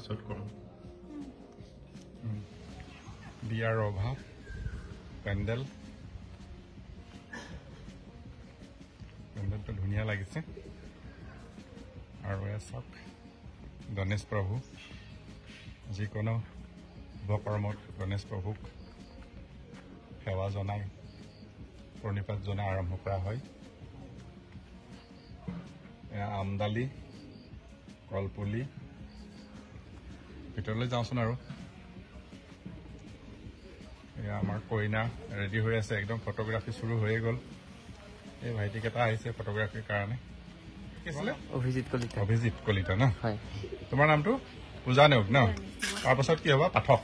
পাছত কম বিয়াৰ অভাৱ পেণ্ডেলটো ধুনীয়া লাগিছে আৰু চাওক গণেশ প্ৰভু যিকোনো শুভকৰ্মত গণেশ প্ৰভুক সেৱা জনাই প্ৰণিপাত জনাই আৰম্ভ কৰা হয় আমদালি কলপুলি ভিতৰলৈ যাওঁচোন আৰু এয়া আমাৰ কইনা ৰেডি হৈ আছে একদম ফটোগ্ৰাফি শুৰু হৈয়ে গ'ল এই ভাইটিকেইটা আহিছে ফটোগ্ৰাফিৰ কাৰণে অভিজিত কলিতা ন তোমাৰ নামটো পূজা নেওগ ন তাৰপাছত কি হ'ব পাঠক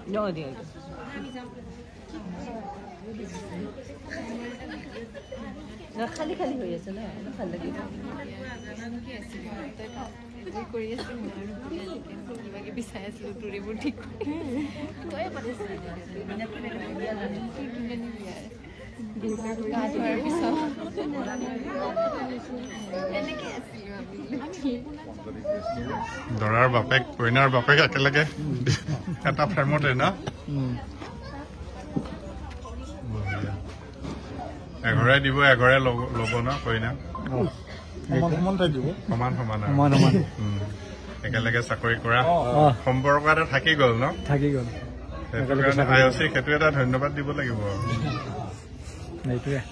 No, dear. No, khali hoye ase na, no khal lagi. কৰি আছে কিবাকে বিচাই আছিলো টুৰিবোৰ ঠিক কয়ে পাতিছে দৰাৰ বাপেক কইনাৰ বাপেক একেলগে এটা ফ্ৰেমতে না এঘৰে দিব এঘৰে ল'ব না কইনা সমান একেলগে চাকৰি কৰা সম্পৰ্ক এটা থাকি গ'ল ন সেইটো কাৰণে আই অ' চিক সেইটো এটা ধন্যবাদ দিব লাগিব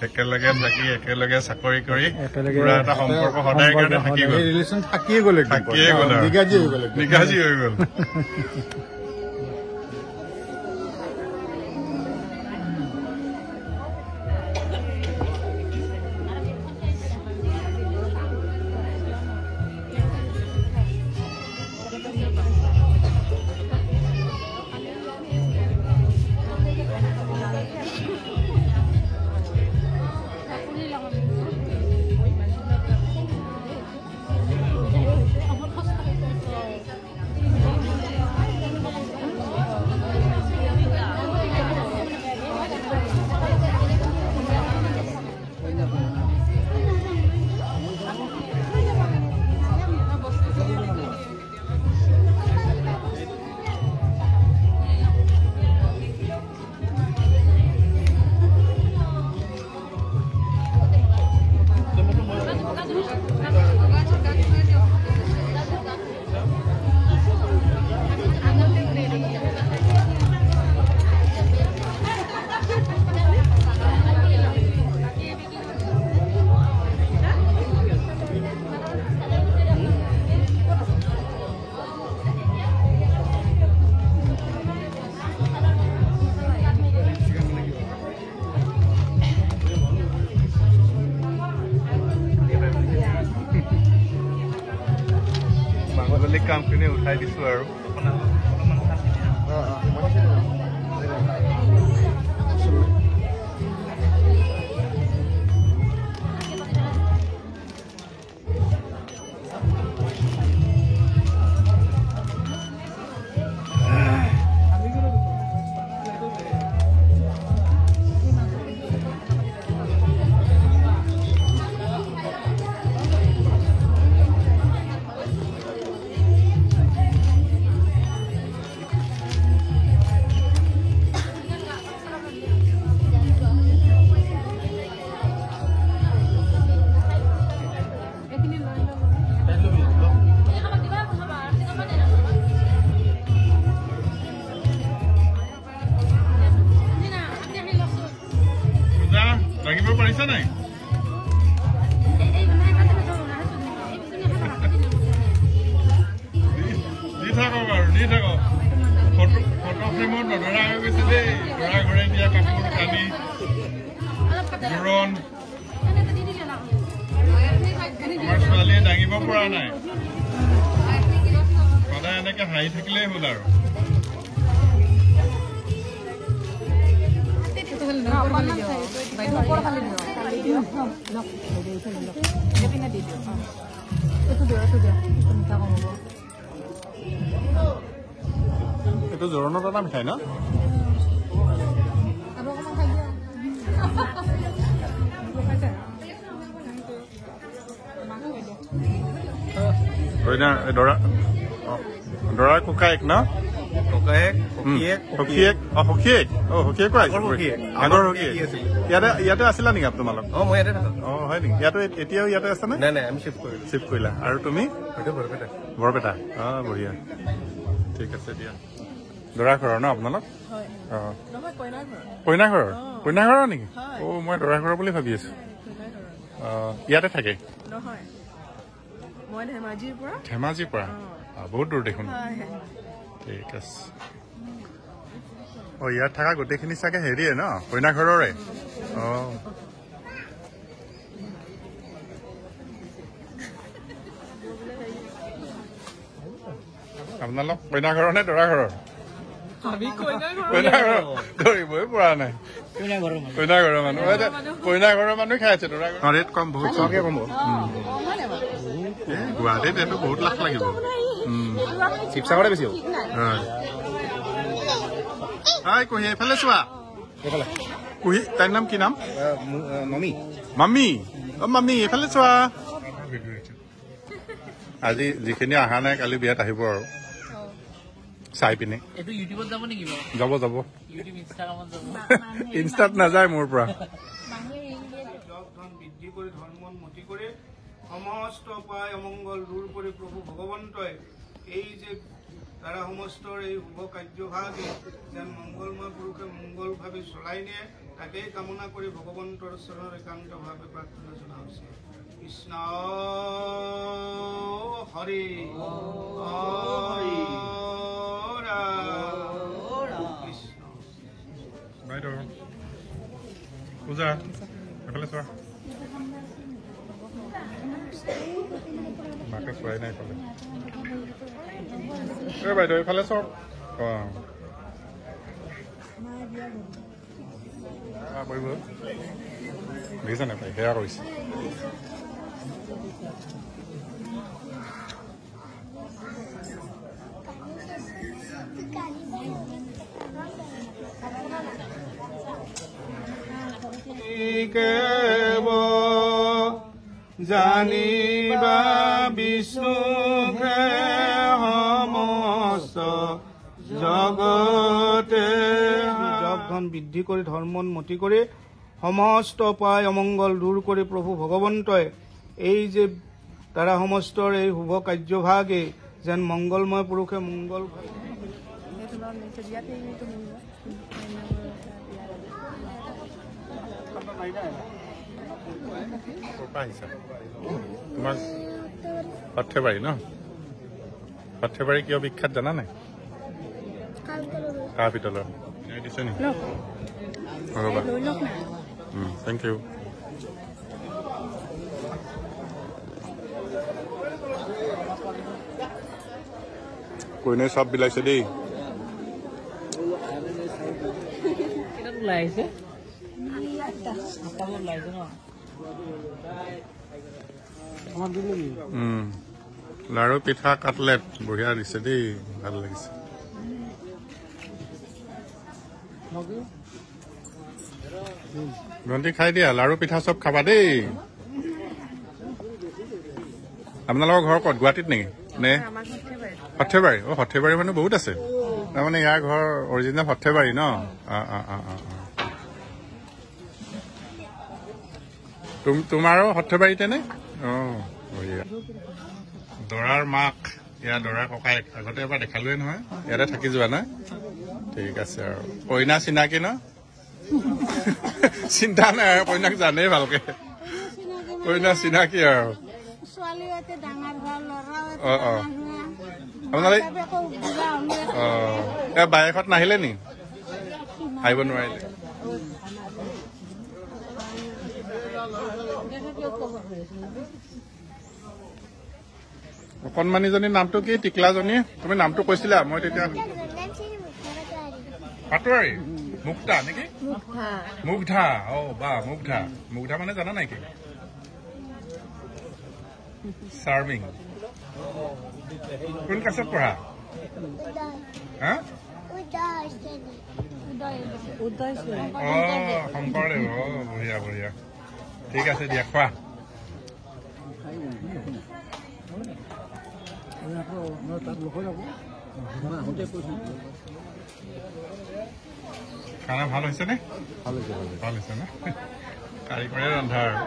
একেলগে থাকি একেলগে চাকৰি কৰি পুৰা এটা সম্পৰ্ক সদায় কাৰণে থাকি গ'ল ৰিলেশ্যন থাকিয়ে গ'ল নিগাজি হৈ গ'ল কামখিনি উঠাই দিছো আৰু লাগিব পাৰিছা নাই দি থাকক আৰু দি থাকক ফটো ফ্ৰেমত নধৰা হৈ গৈছে দেই ঘূৰাই ঘূৰাই দিয়া কাপোৰ কানি জোৰণ আমাৰ ছোৱালীয়ে দাঙিব পৰা নাই সদায় এনেকে হাঁহি থাকিলেই হ'ল আৰু এইটো জোৰণৰ এটা মিঠাই ন দৰা ককায়েক ন ইয়াতে আছিলা নেকি তোমালোক হয় নেকি ইয়াতে এতিয়াও ইয়াতে আছে নে চিফ্ট কৰিলা আৰু তুমি বৰপেটা বঢ়িয়া ঠিক আছে দিয়া দৰা ঘৰৰ ন আপোনালোক কইনা ঘৰৰ নেকি মই দৰা ঘৰৰ বুলি ভাবি আছো ইয়াতে থাকে ধেমাজিৰ পৰা বহুত দূৰ দেখোন ঠিক আছে ইয়াত থকা গোটেইখিনি চাগে হেৰিয়ে ন কইনা ঘৰৰে আপোনালোক কইনা ঘৰৰ নে দৰা ঘৰৰ ধৰিবই পৰা নাই কইনা ঘৰৰ মানুহ কইনা ঘৰৰ মানুহ খাই আছে দৰা ঘৰ ৰেট কম বহুত কম গুৱাহাটীত এইটো বহুত লাখ লাগিব শিৱসাগৰতে বেছি কুঁহি এইফালে চোৱা কুঁহি তাইৰ নাম কি নাম মামী মামী এইফালে চোৱা আজি যিখিনি অহা নাই কালি বিয়াত আহিব আৰু চাই পিনে যাব ইনষ্টাত নাযায় মোৰ পৰা সমস্ত পায় অমঙ্গল দূৰ কৰে প্ৰভু ভগবন্তই এই যে তাৰা সমস্তৰ এই শুভ কাৰ্যভাগে যেন মংগলময় পুৰুষে মংগলভাৱে চলাই নিয়ে তাকেই কামনা কৰি ভগৱন্তৰ চৰণৰ একান্তভাৱে প্ৰাৰ্থনা জনা হৈছে। কৃষ্ণ হৰি কৃষ্ণ। বাইদেউ পূজা এফালে চোৱা, মাকে চোৱাই নাই এইফালে। বাইদেউ এইফালে চব কৰিব দেখিছে নাপায়, সেয়া কৰিছে। জানিবা বিষ্ণুহে সমস্ত জগতে জপ ধন বৃদ্ধি কৰি ধৰ্মোন্নতি কৰি সমস্ত উপায় অমংগল দূৰ কৰি প্ৰভু ভগৱন্তই এই যে তাৰা সমস্তৰ এই শুভ কাৰ্যভাগে যেন মংগলময় পুৰুষে মংগল তোমাৰ সৰ্থেবাৰী ন? সৰ্থেবাৰী কিয় বিখ্যাত জানা নাই? কাঁহ পিতলৰ দিছে নি? Thank U. কইনে চব বিলাইছে দেই। লাড়ু পিঠা কাটলেট বঢ়িয়া দিছে দেই, ভাল লাগিছে। ভণ্টি খাই দিয়া, লাড়ু পিঠা চব খাবা দেই। আপোনালোকৰ ঘৰ ক'ত, গুৱাহাটীত নেকি নে সৰ্থেবাৰী? অ সৰ্থেবাৰী মানুহ বহুত আছে তাৰমানে, ইয়াৰ ঘৰ অৰিজিনেল সৰ্থেবাৰী ন? তোমাৰো সৰ্থেবাৰীতে নে? অ বঢ়িয়া। দৰাৰ মাক, ইয়াৰ দৰাৰ ককায়েক, আগতে এবাৰ দেখালোৱে নহয়, ইয়াতে থাকি যোৱা না? ঠিক আছে। আৰু কইনা চিনাকি ন? চিন্তা নাই আৰু, কইনাক জানেই ভালকে, কইনা চিনাকি আৰু। আপোনালোকে বায়েকত নাহিলে নি? আহিব নোৱাৰিলে? অকণমানিজনীৰ নামটো কি? টিকলাজনী? তুমি নামটো কৈছিলা, মই তেতিয়া পাটোৱাৰী মুগ্ধা নেকি? মুগ্ধা। অ বা মুগ্ধা, মুগ্ধা মানে জানা নাই কি? চাৰ্মিং। কোন ক্লাছত পঢ়া? শংকৰদেৱ। বঢ়িয়া বঢ়িয়া, ঠিক আছে দিয়া, খোৱা। খানা ভাল হৈছে নে? ভাল হৈছে নে? কাৰিকৰে ৰন্ধা আৰু।